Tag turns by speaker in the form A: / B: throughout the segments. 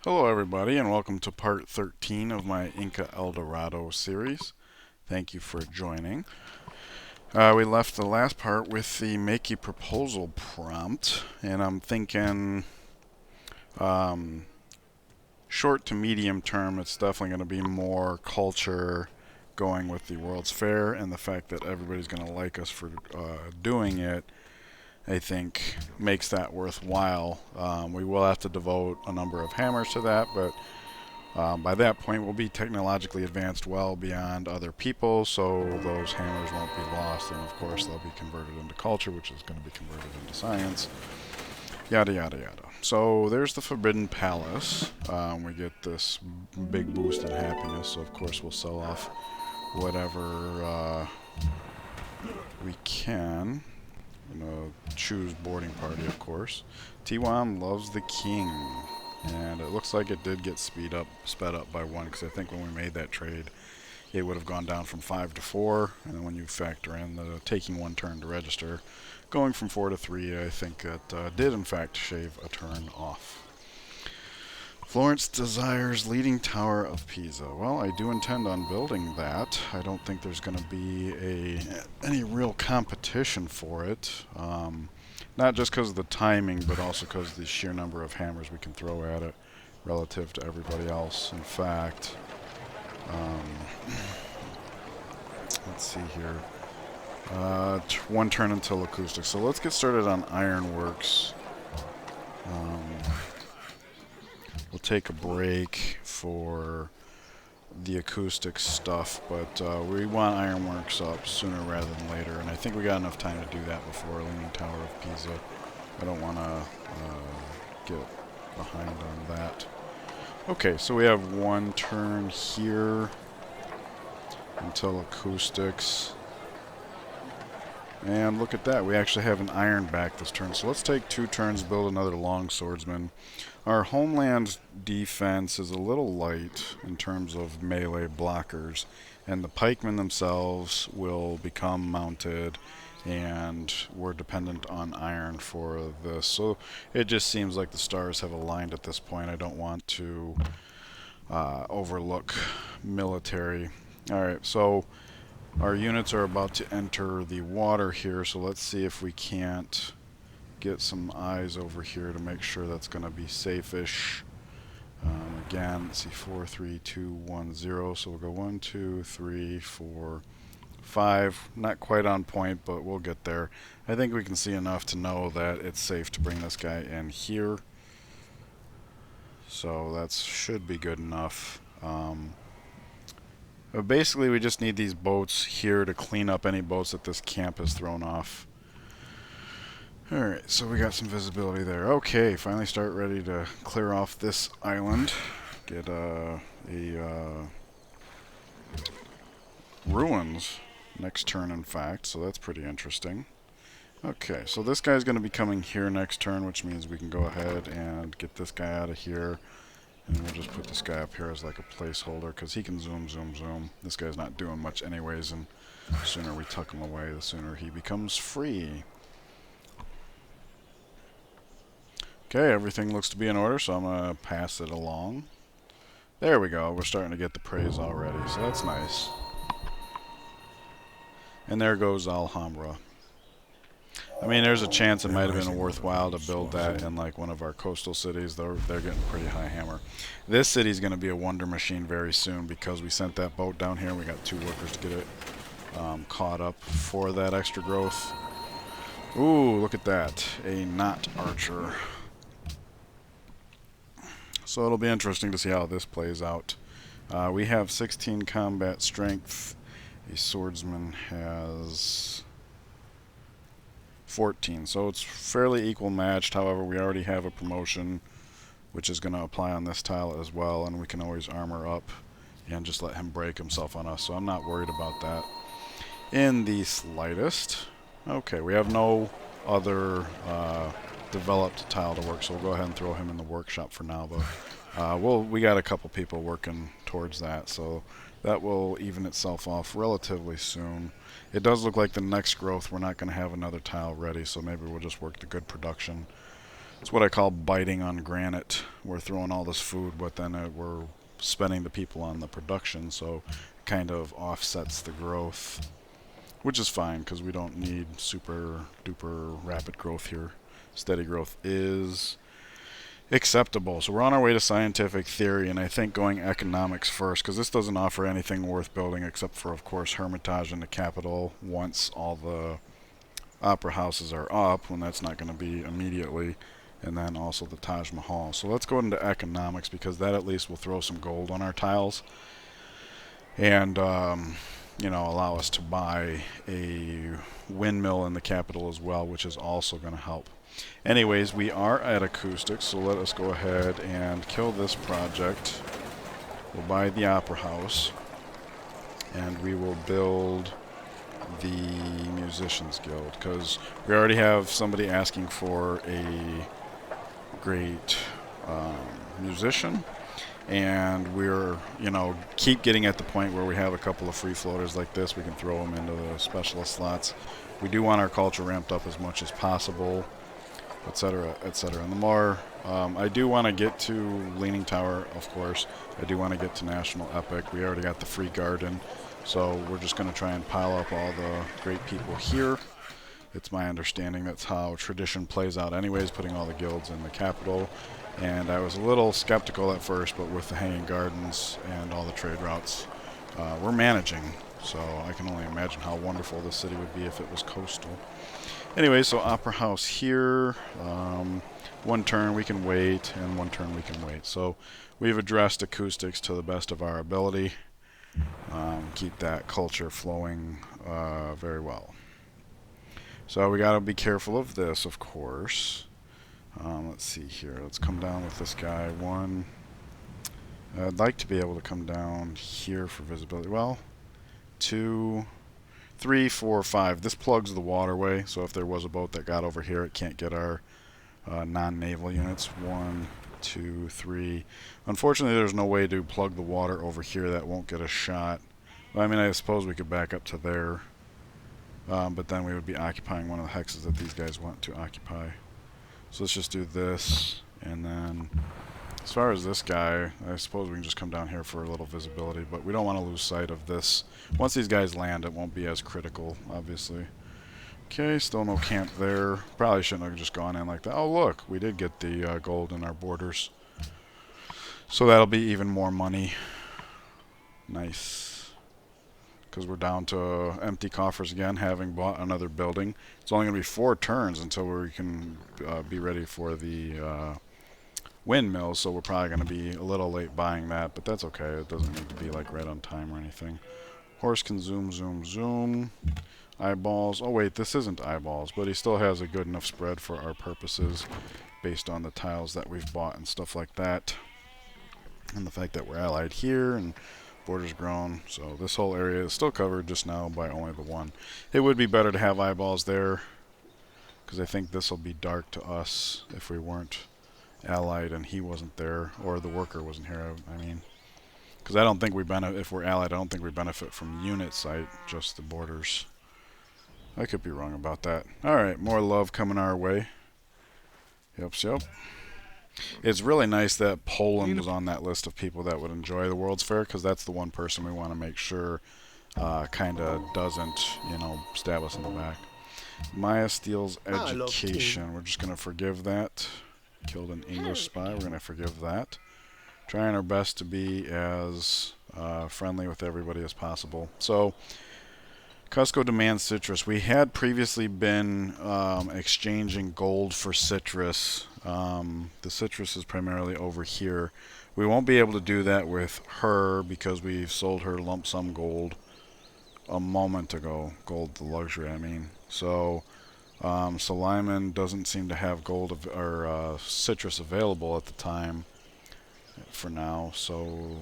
A: Hello everybody and welcome to part 13 of my Inca El Dorado series. Thank you for joining. We left the last part with the make a proposal prompt, and I'm thinking um, short to medium term it's definitely going to be more culture, going with the World's Fair and the fact that everybody's going to like us for doing it. I think makes that worthwhile. We will have to devote a number of hammers to that, but by that point, we'll be technologically advanced well beyond other people, so those hammers won't be lost, and of course, they'll be converted into culture, which is going to be converted into science. Yada yada yada. So there's the Forbidden Palace. We get this big boost in happiness, so of course, we'll sell off whatever we can. Choose boarding party, of course. Tiwan loves the king. And it looks like it did get sped up by one, because I think when we made that trade, it would have gone down from 5 to 4, and then when you factor in the taking one turn to register, going from 4 to 3, I think that did in fact shave a turn off. Florence desires Leaning Tower of Pisa. Well, I do intend on building that. I don't think there's going to be any real competition for it. Not just because of the timing, but also because of the sheer number of hammers we can throw at it relative to everybody else. In fact, let's see here. One turn until acoustics. So let's get started on ironworks. We'll take a break for the acoustic stuff, but we want ironworks up sooner rather than later, and I think we got enough time to do that before Leaning Tower of Pisa. I don't want to get behind on that. Okay, so we have one turn here until acoustics. And look at that, we actually have an iron back this turn. So let's take 2 turns, build another long swordsman. Our homeland defense is a little light in terms of melee blockers, and the pikemen themselves will become mounted, and we're dependent on iron for this. So it just seems like the stars have aligned at this point. I don't want to overlook military. Alright, so our units are about to enter the water here, so let's see if we can't get some eyes over here to make sure that's going to be safe-ish. Again, let's see, 4, 3, 2, 1, 0. So we'll go 1, 2, 3, 4, 5. Not quite on point, but we'll get there. I think we can see enough to know that it's safe to bring this guy in here. So that should be good enough. But basically, we just need these boats here to clean up any boats that this camp has thrown off. Alright, so we got some visibility there. Okay, finally start ready to clear off this island. Get ruins next turn, in fact, so that's pretty interesting. Okay, so this guy's going to be coming here next turn, which means we can go ahead and get this guy out of here. And we'll just put this guy up here as like a placeholder, because he can zoom, zoom, zoom. This guy's not doing much anyways, and the sooner we tuck him away, the sooner he becomes free. Okay, everything looks to be in order, so I'm going to pass it along. There we go. We're starting to get the praise already, so that's nice. And there goes Alhambra. I mean, there's a chance it might have been worthwhile to build that in like one of our coastal cities. They're getting pretty high hammer. This city's going to be a wonder machine very soon, because we sent that boat down here and we got 2 workers to get it caught up for that extra growth. Ooh, look at that. A not archer. So it'll be interesting to see how this plays out. We have 16 combat strength. A swordsman has 14, so it's fairly equal matched. However, we already have a promotion which is going to apply on this tile as well, and we can always armor up and just let him break himself on us, so I'm not worried about that in the slightest. Okay, we have no other developed tile to work, so we'll go ahead and throw him in the workshop for now, but we got a couple people working towards that, so that will even itself off relatively soon. It does look like the next growth we're not going to have another tile ready, so maybe we'll just work the good production It's what I call biting on granite. We're throwing all this food, but then we're spending the people on the production, so it kind of offsets the growth, which is fine because we don't need super duper rapid growth here. Steady growth is acceptable. So we're on our way to scientific theory, and I think going economics first, because this doesn't offer anything worth building except for, of course, Hermitage in the capital once all the opera houses are up, when that's not going to be immediately, and then also the Taj Mahal. So let's go into economics, because that at least will throw some gold on our tiles and allow us to buy a windmill in the capital as well, which is also going to help. Anyways, we are at acoustics, so let us go ahead and kill this project. We'll buy the opera house, and we will build the musicians guild, because we already have somebody asking for a great musician, and we're keep getting at the point where we have a couple of free floaters like this. We can throw them into the specialist slots. We do want our culture ramped up as much as possible, etc., etc. And the more I do want to get to Leaning Tower, of course. I do want to get to National Epic. We already got the free garden, so we're just going to try and pile up all the great people here. It's my understanding that's how tradition plays out anyways, putting all the guilds in the capital. And I was a little skeptical at first, but with the hanging gardens and all the trade routes, we're managing. So I can only imagine how wonderful this city would be if it was coastal. Anyway, so Opera House here. One turn we can wait, and one turn we can wait. So we've addressed acoustics to the best of our ability. Keep that culture flowing very well. So we got to be careful of this, of course. Let's see here. Let's come down with this guy. One. I'd like to be able to come down here for visibility. Well, 2, 3, 4, 5. This plugs the waterway, so if there was a boat that got over here, it can't get our non-naval units. 1, 2, 3. Unfortunately, there's no way to plug the water over here. That won't get a shot. Well, I mean, I suppose we could back up to there, but then we would be occupying one of the hexes that these guys want to occupy. So let's just do this, and then as far as this guy, I suppose we can just come down here for a little visibility, but we don't want to lose sight of this. Once these guys land, it won't be as critical, obviously. Okay, still no camp there. Probably shouldn't have just gone in like that. Oh, look, we did get the gold in our borders. So that'll be even more money. Nice. Because we're down to empty coffers again, having bought another building. It's only going to be 4 turns until we can be ready for the windmill, so we're probably going to be a little late buying that, but that's okay. It doesn't need to be like right on time or anything. Horse can zoom, zoom, zoom. Eyeballs. Oh wait, this isn't eyeballs, but he still has a good enough spread for our purposes based on the tiles that we've bought and stuff like that. And the fact that we're allied here and borders grown. So this whole area is still covered just now by only the one. It would be better to have eyeballs there, because I think this will be dark to us if we weren't allied and he wasn't there, or the worker wasn't here. I mean, because I don't think we benefit if we're allied. I don't think we benefit from unit sight, just the borders. I could be wrong about that. Alright, more love coming our way. Yep. It's really nice that Poland was on that list of people that would enjoy the World's Fair, because that's the one person we want to make sure kind of doesn't, stab us in the back. Maya steals education. We're just going to forgive that. Killed an English spy. We're going to forgive that. Trying our best to be as friendly with everybody as possible. So, Cusco demands citrus. We had previously been exchanging gold for citrus. The citrus is primarily over here. We won't be able to do that with her because we've sold her lump sum gold a moment ago. Gold, the luxury, I mean. So, Suleiman doesn't seem to have gold or citrus available at the time for now. So,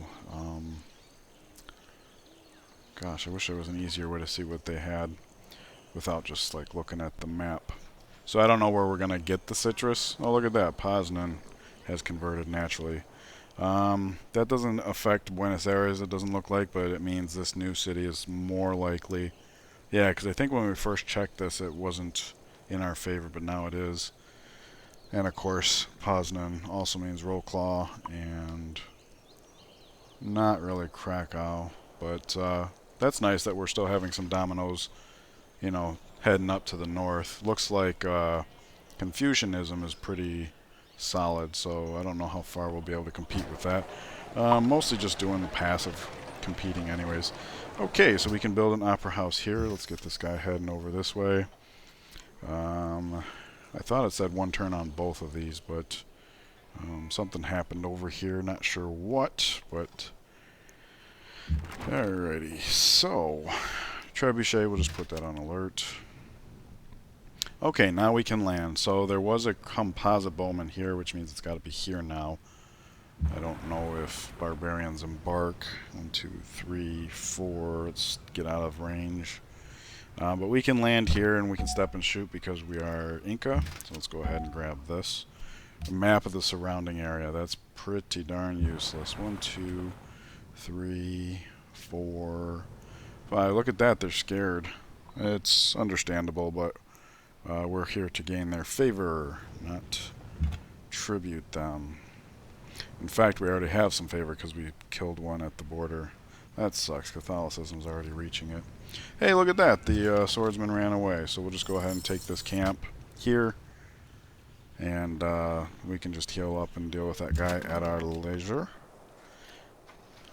A: gosh, I wish there was an easier way to see what they had without just like looking at the map. So I don't know where we're going to get the citrus. Oh, look at that. Poznan has converted naturally. That doesn't affect Buenos Aires, it doesn't look like, but it means this new city is more likely. Yeah, because I think when we first checked this, it wasn't in our favor, but now it is. And of course, Poznan also means roll claw, and not really Krakow, but that's nice that we're still having some dominoes, you know, heading up to the north. Looks like Confucianism is pretty solid, so I don't know how far we'll be able to compete with that. Mostly just doing the passive competing anyways. Okay, so we can build an opera house here. Let's get this guy heading over this way. I thought it said one turn on both of these, but something happened over here. Not sure what, but alrighty. So trebuchet, we'll just put that on alert. Okay, now we can land. So there was a composite bowman here, which means it's got to be here now. I don't know if barbarians embark. 1, 2, 3, 4. Let's get out of range. But we can land here and we can step and shoot because we are Inca. So let's go ahead and grab this. A map of the surrounding area. That's pretty darn useless. 1, 2, 3, 4, 5. Look at that. They're scared. It's understandable, but we're here to gain their favor, not tribute them. In fact, we already have some favor because we killed one at the border. That sucks. Catholicism's already reaching it. Hey, look at that. The swordsman ran away. So we'll just go ahead and take this camp here. And we can just heal up and deal with that guy at our leisure.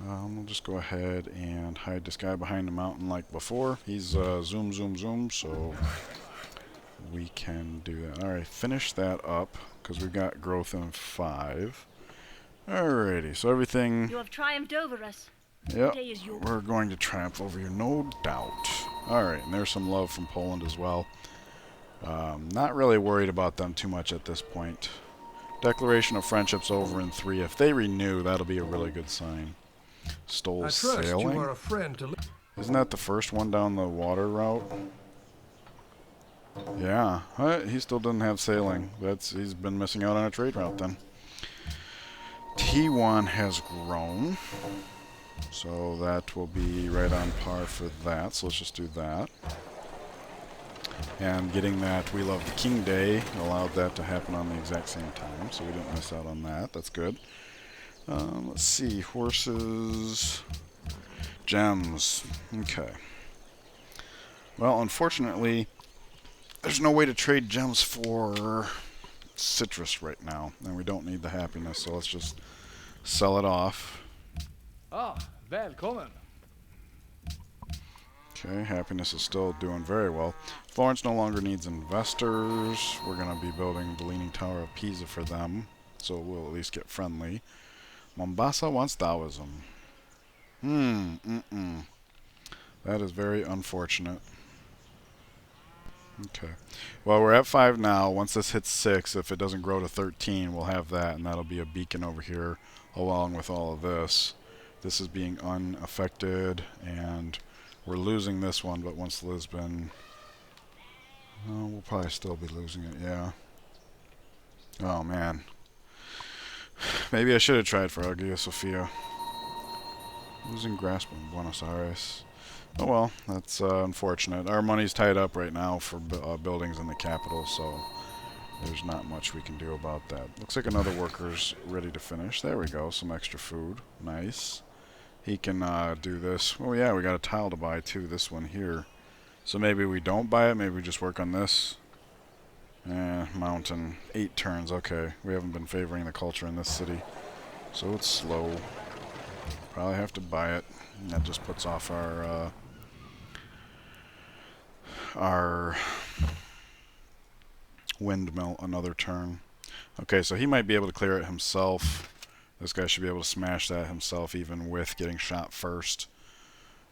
A: We'll just go ahead and hide this guy behind the mountain like before. He's zoom, zoom, zoom, so we can do that. Alright, finish that up because we've got growth in 5. Alrighty, so everything...
B: You have triumphed over us.
A: Yep, we're going to triumph over you, no doubt. Alright, and there's some love from Poland as well. Not really worried about them too much at this point. Declaration of Friendship's over in 3. If they renew, that'll be a really good sign. Stole sailing?
C: You are a friend to
A: Isn't that the first one down the water route? Yeah, he still doesn't have sailing. He's been missing out on a trade route then. T1 has grown, so that will be right on par for that. So let's just do that. And getting that We Love the King Day allowed that to happen on the exact same time, so we didn't miss out on that. That's good. Let's see, horses, gems. Okay. Well, unfortunately, there's no way to trade gems for citrus right now, and we don't need the happiness, so let's just sell it off.
D: Ah, välkommen.
A: Okay, happiness is still doing very well. Florence no longer needs investors. We're going to be building the Leaning Tower of Pisa for them, so we'll at least get friendly. Mombasa wants Taoism. That is very unfortunate. Okay. Well, we're at 5 now. Once this hits 6, if it doesn't grow to 13, we'll have that, and that'll be a beacon over here along with all of this. This is being unaffected, and we're losing this one, but once Lisbon... Oh, we'll probably still be losing it, yeah. Oh, man. Maybe I should have tried for Hagia Sophia. Losing grasp in Buenos Aires. Oh well, that's unfortunate. Our money's tied up right now for buildings in the capital, so there's not much we can do about that. Looks like another worker's ready to finish. There we go, some extra food. Nice. He can do this. Oh yeah, we got a tile to buy too, this one here. So maybe we don't buy it, maybe we just work on this. Mountain. 8 turns, okay. We haven't been favoring the culture in this city, so it's slow. Probably have to buy it. That just puts off our windmill another turn. Okay, so he might be able to clear it himself. This guy should be able to smash that himself even with getting shot first.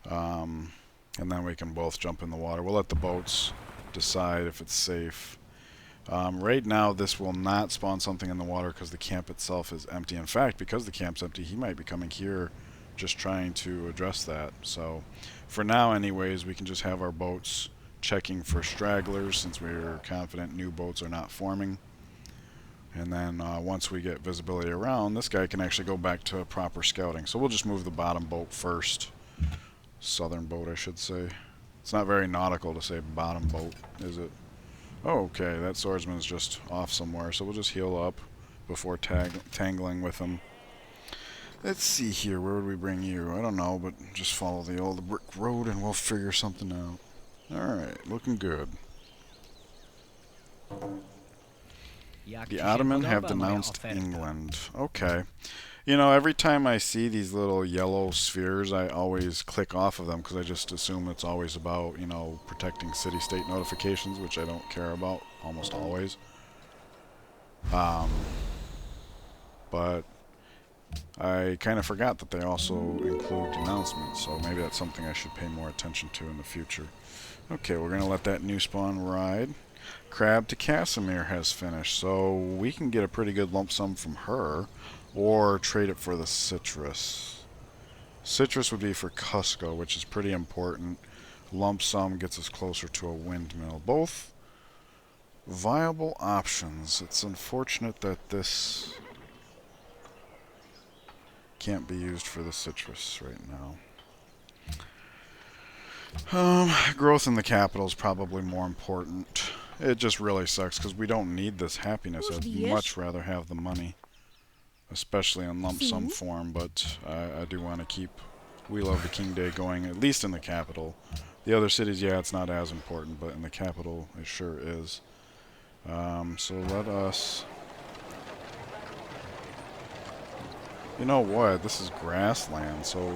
A: And then we can both jump in the water. We'll let the boats decide if it's safe. Right now this will not spawn something in the water because the camp itself is empty. In fact, because the camp's empty, he might be coming here just trying to address that. So for now anyways, we can just have our boats checking for stragglers since we're confident new boats are not forming. And then once we get visibility around, this guy can actually go back to proper scouting. So we'll just move the bottom boat first. Southern boat, I should say. It's not very nautical to say bottom boat, is it? Oh, okay, that swordsman's just off somewhere, so we'll just heal up before tangling with him. Let's see here, where would we bring you? I don't know, but just follow the old brick road and we'll figure something out. Alright, looking good. The Ottoman have denounced England. Okay. You know, every time I see these little yellow spheres, I always click off of them because I just assume it's always about, you know, protecting city-state notifications, which I don't care about almost always. But I kind of forgot that they also include denouncements, so maybe that's something I should pay more attention to in the future. Okay, we're going to let that new spawn ride. Crab to Casimir has finished, so we can get a pretty good lump sum from her, or trade it for the citrus. Citrus would be for Cusco, which is pretty important. Lump sum gets us closer to a windmill. Both viable options. It's unfortunate that this can't be used for the citrus right now. Growth in the capital is probably more important. It just really sucks because we don't need this happiness. I'd much rather have the money, especially in lump sum form, but I do want to keep Wheel of the King Day going, at least in the capital. The other cities, yeah, it's not as important, but in the capital, it sure is. So let us... You know what? This is grassland, so...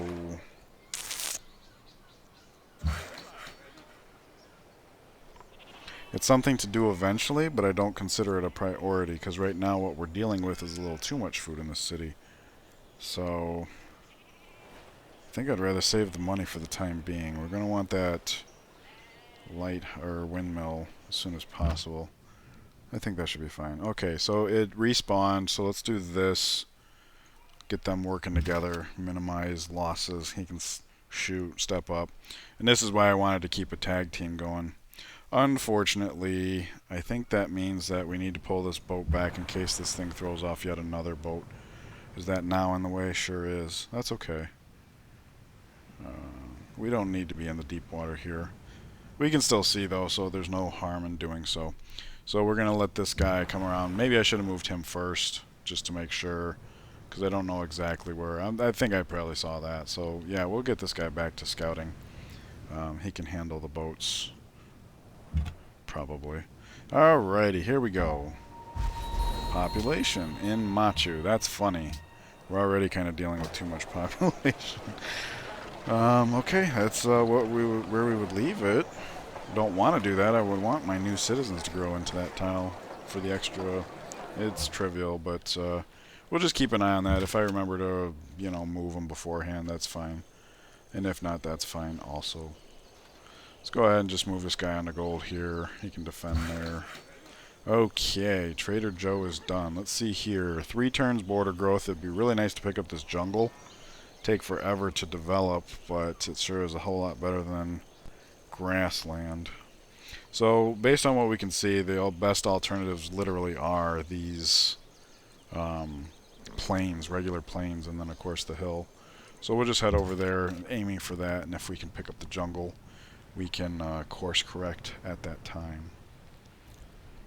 A: It's something to do eventually, but I don't consider it a priority, because right now what we're dealing with is a little too much food in the city. So... I think I'd rather save the money for the time being. We're going to want that light or windmill as soon as possible. I think that should be fine. Okay, so it respawned, so let's do this. Get them working together, minimize losses. He can shoot, step up. And this is why I wanted to keep a tag team going. Unfortunately, I think that means that we need to pull this boat back in case this thing throws off yet another boat. Is that now in the way? Sure is. That's okay. We don't need to be in the deep water here. We can still see though, so there's no harm in doing so. So we're going to let this guy come around. Maybe I should have moved him first, just to make sure, because I don't know exactly where. I think I probably saw that. So yeah, we'll get this guy back to scouting. He can handle the boats, probably. Alrighty, here we go. Population in Machu. That's funny. We're already kind of dealing with too much population. Okay, that's where we would leave it. Don't want to do that. I would want my new citizens to grow into that tile for the extra. It's trivial, but we'll just keep an eye on that. If I remember to, you know, move them beforehand, that's fine. And if not, that's fine also. Let's go ahead and just move this guy on to gold here. He can defend there. Okay, Trader Joe is done. Let's see here. 3 turns border growth. It'd be really nice to pick up this jungle. Take forever to develop, but it sure is a whole lot better than grassland. So based on what we can see, the best alternatives literally are these plains, regular plains, and then of course the hill. So we'll just head over there aiming for that, and if we can pick up the jungle, we can course correct at that time.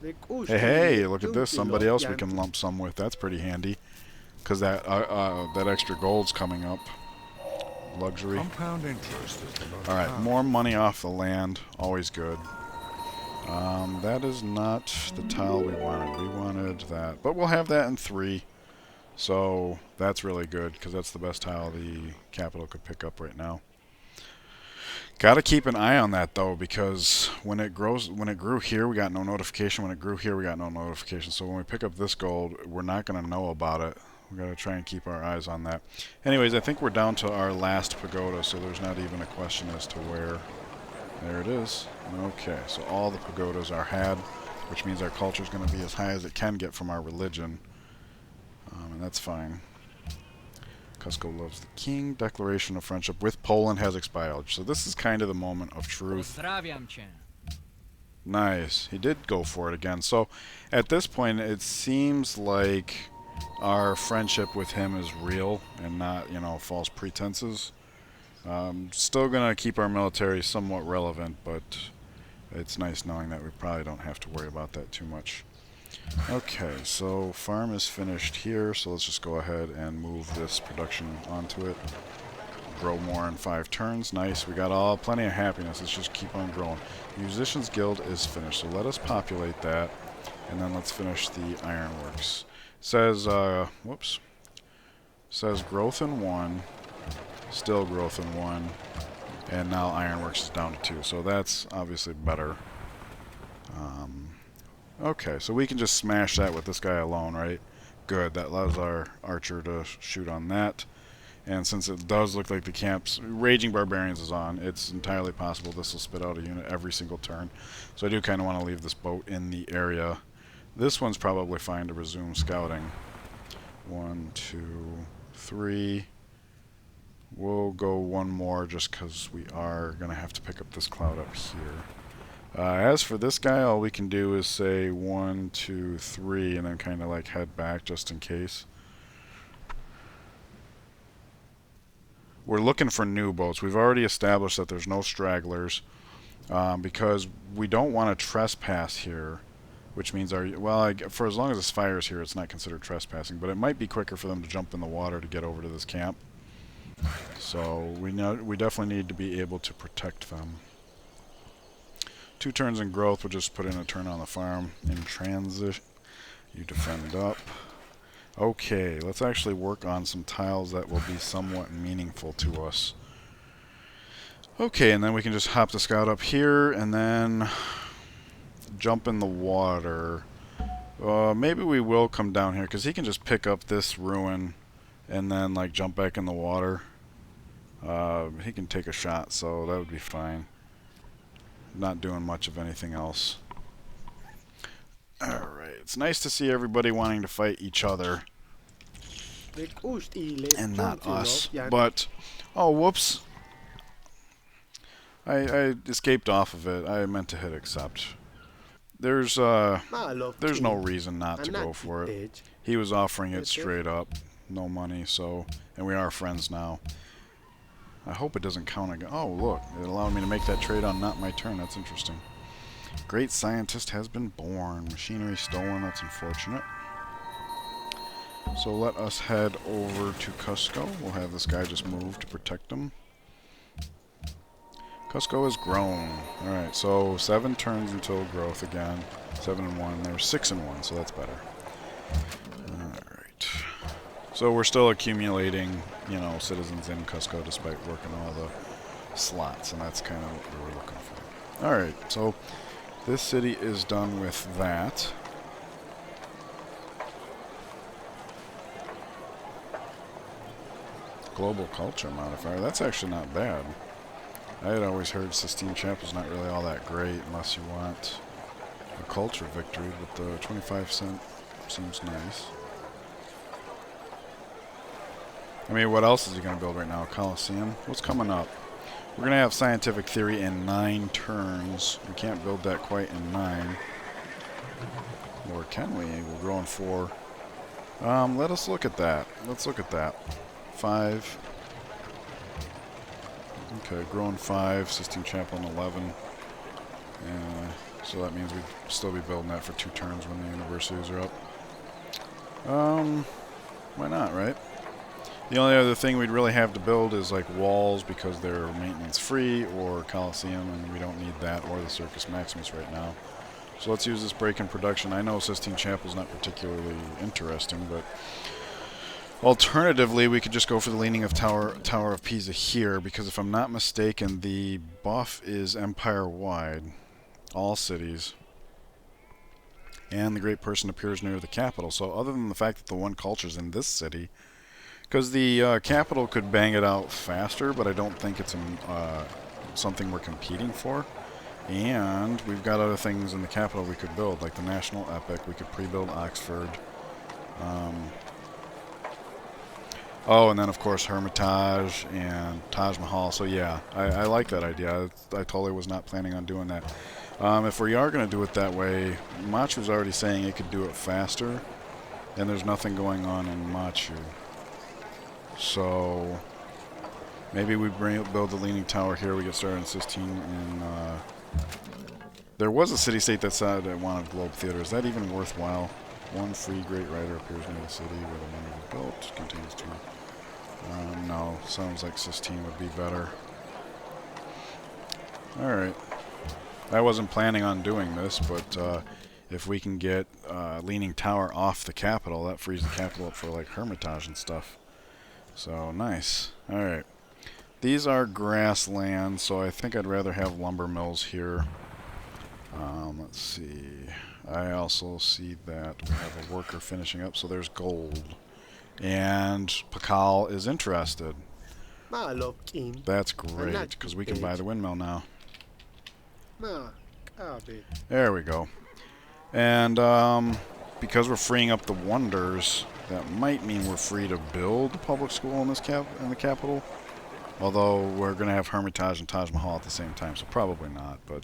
A: Hey, look at this, somebody else we can lump sum with. That's pretty handy. Because that extra gold's coming up. Luxury.
B: Compound interest is the most
A: Alright, more money off the land. Always good. That is not the tile we wanted. We wanted that. But we'll have that in 3. So that's really good, because that's the best tile the capital could pick up right now. Gotta keep an eye on that though, because when it grew here, we got no notification. When it grew here, we got no notification. So when we pick up this gold, we're not gonna know about it. We gotta try and keep our eyes on that. Anyways, I think we're down to our last pagoda, so there's not even a question as to where. There it is. Okay, so all the pagodas are had, which means our culture is gonna be as high as it can get from our religion, and that's fine. Cusco loves the king. Declaration of friendship with Poland has expired. So this is kind of the moment of truth. Nice. He did go for it again. So at this point, it seems like our friendship with him is real and not, you know, false pretenses. Still going to keep our military somewhat relevant, but it's nice knowing that we probably don't have to worry about that too much. Okay, so farm is finished here, so let's just go ahead and move this production onto it. Grow more in 5 turns. Nice. We got plenty of happiness. Let's just keep on growing. Musicians Guild is finished, so let us populate that, and then let's finish the ironworks. Says, whoops. Says growth in 1, still growth in 1, and now ironworks is down to 2, so that's obviously better. Okay, so we can just smash that with this guy alone, right? Good. That allows our archer to shoot on that. And since it does look like the camp's Raging Barbarians is on, it's entirely possible this will spit out a unit every single turn. So I do kind of want to leave this boat in the area. This one's probably fine to resume scouting. 1, 2, 3. We'll go one more just because we are going to have to pick up this cloud up here. As for this guy, all we can do is say 1, 2, 3, and then kind of like head back just in case. We're looking for new boats. We've already established that there's no stragglers because we don't want to trespass here, which means for as long as this fire is here, it's not considered trespassing, but it might be quicker for them to jump in the water to get over to this camp. So we definitely need to be able to protect them. 2 turns in growth, we'll just put in a turn on the farm. In transit, you defend up. Okay, let's actually work on some tiles that will be somewhat meaningful to us. Okay, and then we can just hop the scout up here and then jump in the water. Maybe we will come down here because he can just pick up this ruin and then like jump back in the water. He can take a shot, so that would be fine. Not doing much of anything else. Alright, it's nice to see everybody wanting to fight each other and not us. But, oh, whoops. I escaped off of it. I meant to hit accept. There's no reason not to go for it. He was offering it straight up. No money, so, and we are friends now. I hope it doesn't count again. Oh, look. It allowed me to make that trade on not my turn. That's interesting. Great scientist has been born. Machinery stolen. That's unfortunate. So let us head over to Cusco. We'll have this guy just move to protect him. Cusco has grown. Alright, so 7 turns until growth again. 7 and 1. There's 6 and 1, so that's better. Alright. So we're still accumulating, you know, citizens in Cusco despite working all the slots, and that's kind of what we were looking for. Alright, so this city is done with that. Global culture modifier, that's actually not bad. I had always heard Sistine Chapel's not really all that great unless you want a culture victory, but the 25 cent seems nice. I mean, what else is he going to build right now? Colosseum? What's coming up? We're going to have scientific theory in 9 turns. We can't build that quite in 9. Or can we? We're growing 4. Let us look at that. Let's look at that. 5. Okay, growing 5. Sistine Chapel in 11. So that means we'd still be building that for 2 turns when the universities are up. Why not, right? The only other thing we'd really have to build is like walls because they're maintenance free, or Colosseum, and we don't need that, or the Circus Maximus right now. So let's use this break in production. I know Sistine Chapel's not particularly interesting, but alternatively we could just go for the Leaning of Tower of Pisa here, because if I'm not mistaken, the buff is empire-wide, all cities, and the Great Person appears near the capital. So other than the fact that the one culture's in this city, because the capital could bang it out faster, but I don't think it's something we're competing for. And we've got other things in the capital we could build, like the National Epic. We could pre-build Oxford. Oh, and then of course Hermitage and Taj Mahal. So yeah, I like that idea. I totally was not planning on doing that. If we are going to do it that way, Machu's already saying it could do it faster, and there's nothing going on in Machu. So maybe we build the Leaning Tower here. We get started in Sistine in There was a city-state that said it wanted Globe Theater. Is that even worthwhile? One free Great Rider appears near the city where the wonder was built. Contains two. No, sounds like Sistine would be better. Alright. I wasn't planning on doing this, but if we can get Leaning Tower off the capital, that frees the capital up for like Hermitage and stuff. So, nice. Alright. These are grasslands, so I think I'd rather have lumber mills here. Let's see. I also see that we have a worker finishing up, so there's gold. And Pakal is interested. That's great, because we can buy the windmill now. There we go. And because we're freeing up the wonders, that might mean we're free to build the public school in the capital. Although we're going to have Hermitage and Taj Mahal at the same time, so probably not. But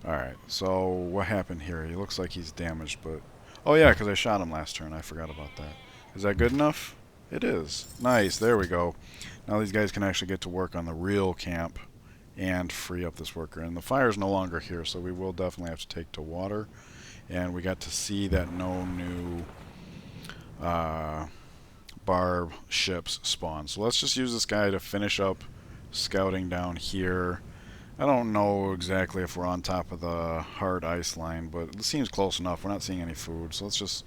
A: alright, so what happened here? He looks like he's damaged, but... Oh yeah, because I shot him last turn. I forgot about that. Is that good enough? It is. Nice, there we go. Now these guys can actually get to work on the real camp and free up this worker. And the fire's no longer here, so we will definitely have to take to water. And we got to see that no new barb ships spawn. So let's just use this guy to finish up scouting down here. I don't know exactly if we're on top of the hard ice line, but it seems close enough. We're not seeing any food, so let's just...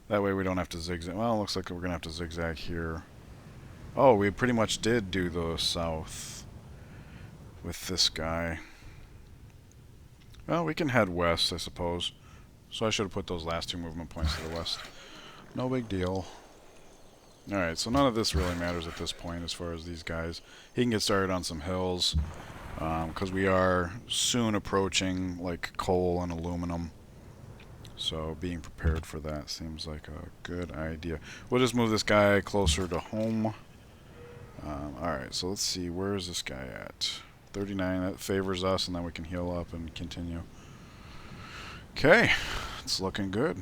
A: That way we don't have to zigzag. Well, it looks like we're going to have to zigzag here. Oh, we pretty much did do the south with this guy. Well, we can head west, I suppose. So I should have put those last two movement points to the west. No big deal. Alright, so none of this really matters at this point as far as these guys. He can get started on some hills, because we are soon approaching like coal and aluminum. So being prepared for that seems like a good idea. We'll just move this guy closer to home. Alright, so let's see, where is this guy at? 39, that favors us, and then we can heal up and continue. Okay, it's looking good.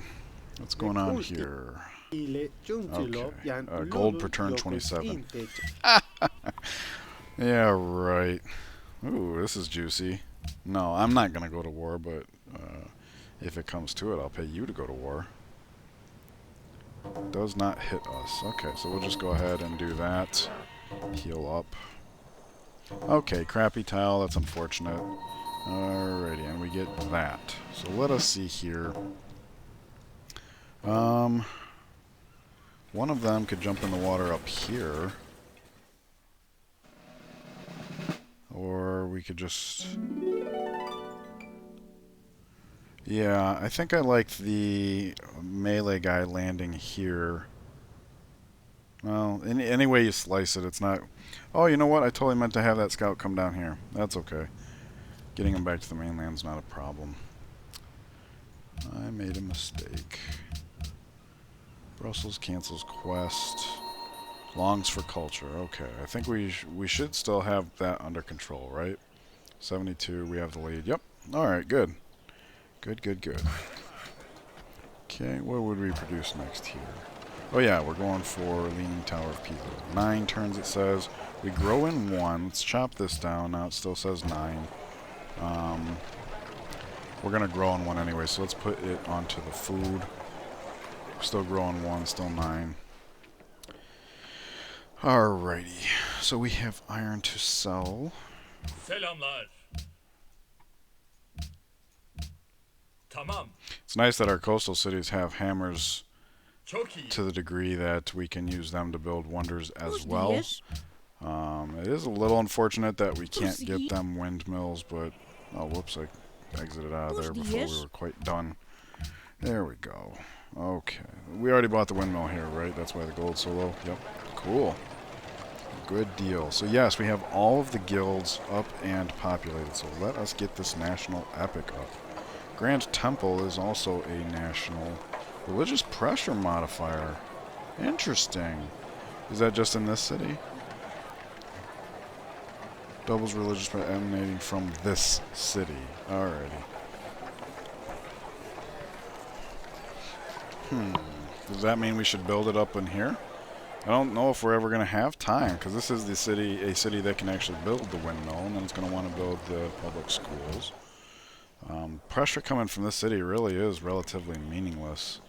A: What's going on here? Okay, gold per turn 27. Yeah, right. Ooh, this is juicy. No, I'm not going to go to war, but if it comes to it, I'll pay you to go to war. Does not hit us. Okay, so we'll just go ahead and do that. Heal up. Okay, crappy tile, that's unfortunate. Alrighty, and we get that. So let us see here. One of them could jump in the water up here. Or we could just... Yeah, I think I like the melee guy landing here. Well, any way you slice it, it's not... Oh, you know what? I totally meant to have that scout come down here. That's okay. Getting him back to the mainland's not a problem. I made a mistake. Brussels cancels quest. Longs for culture. Okay, I think we should still have that under control, right? 72, we have the lead. Yep. Alright, good. Good, good, good. Okay, what would we produce next here? Oh yeah, we're going for Leaning Tower of Pisa. 9 turns it says. We grow in 1. Let's chop this down. Now it still says 9. We're going to grow in 1 anyway, so let's put it onto the food. Still growing 1, still 9. Alrighty, so we have iron to sell.
C: Selamlar. Tamam.
A: It's nice that our coastal cities have hammers
C: Çok iyi.
A: to the degree that we can use them to build wonders as well. It is a little unfortunate that we can't get them windmills, but... Oh, whoops, I exited out of there before we were quite done. There we go. Okay. We already bought the windmill here, right? That's why the gold's so low? Yep. Cool. Good deal. So yes, we have all of the guilds up and populated, so let us get this national epic up. Grand Temple is also a national religious pressure modifier. Interesting. Is that just in this city? Doubles religious pressure emanating from this city. Alrighty. Does that mean we should build it up in here? I don't know if we're ever going to have time, because this is the city, a city that can actually build the windmill, and then it's going to want to build the public schools. Pressure coming from this city really is relatively meaningless.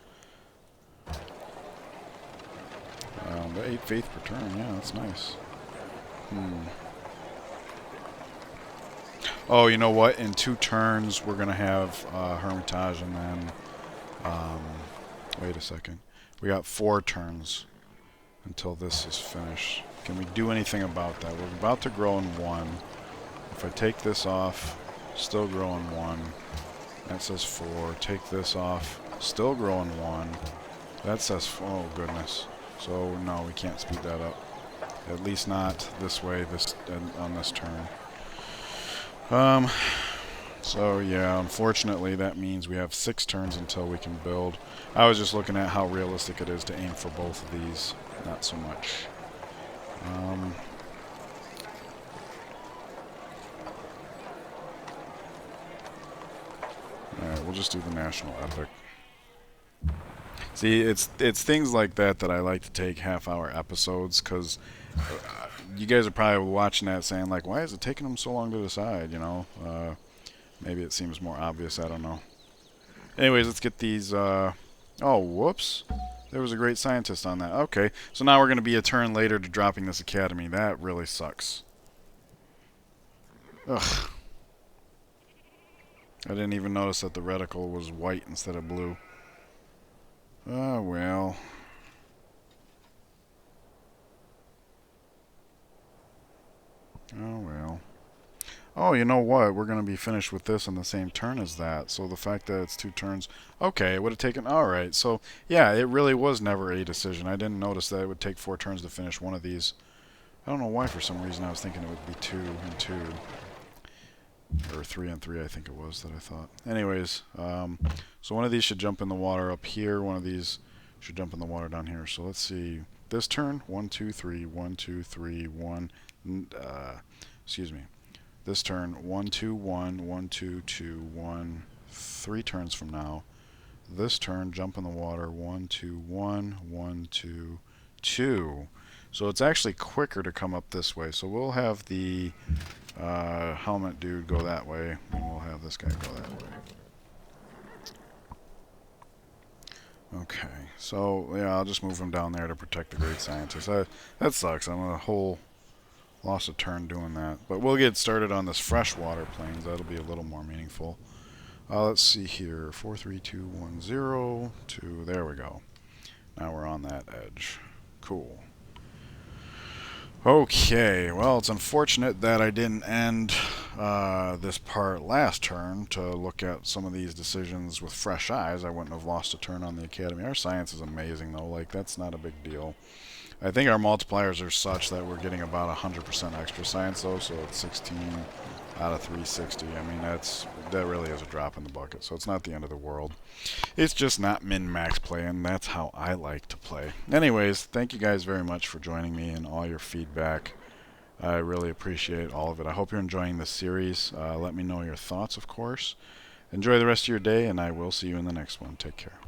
A: The 8 faith per turn, yeah, that's nice. Oh, you know what? In 2 turns, we're going to have Hermitage, and then... wait a second. We got 4 turns until this is finished. Can we do anything about that? We're about to grow in 1. If I take this off, still grow in 1. That says 4. Take this off, still grow in 1. That says... oh, goodness. So, no, we can't speed that up. At least not this way, on this turn. So yeah, unfortunately that means we have 6 turns until we can build. I was just looking at how realistic it is to aim for both of these. Not so much. Alright, we'll just do the National Epic. See, it's things like that that I like to take half-hour episodes, because you guys are probably watching that saying, like, why is it taking them so long to decide, you know? Maybe it seems more obvious, I don't know. Anyways, let's get these, oh, whoops. There was a great scientist on that. Okay, so now we're going to be a turn later to dropping this academy. That really sucks. Ugh. I didn't even notice that the reticle was white instead of blue. Oh, well. Oh, well. Oh, you know what? We're going to be finished with this on the same turn as that. So the fact that it's 2 turns... okay, it would have taken... alright, so yeah, it really was never a decision. I didn't notice that it would take 4 turns to finish one of these. I don't know why for some reason I was thinking it would be 2 and 2. Or 3 and 3, I think it was that I thought. Anyways, so one of these should jump in the water up here. One of these should jump in the water down here. So let's see. This turn, 1, 2, 3, 1, 2, 3, 1. Excuse me. This turn, 1, 2, 1, 1, 2, 2, 1. 3 turns from now. This turn, jump in the water, 1, 2, 1, 1, 2, 2. So it's actually quicker to come up this way. So we'll have the helmet dude go that way, and we'll have this guy go that way. Okay, so yeah, I'll just move him down there to protect the great scientist. That sucks. I'm a whole lost a turn doing that. But we'll get started on this freshwater plains. That'll be a little more meaningful. Let's see here. 4, 3, 2, 1, 0, 2. There we go. Now we're on that edge. Cool. Okay, well, it's unfortunate that I didn't end this part last turn to look at some of these decisions with fresh eyes. I wouldn't have lost a turn on the Academy. Our science is amazing, though. Like, that's not a big deal. I think our multipliers are such that we're getting about 100% extra science, though, so it's 16 out of 360. I mean, that really is a drop in the bucket, so it's not the end of the world. It's just not min-max play, and that's how I like to play. Anyways, thank you guys very much for joining me and all your feedback. I really appreciate all of it. I hope you're enjoying this series. Let me know your thoughts, of course. Enjoy the rest of your day, and I will see you in the next one. Take care.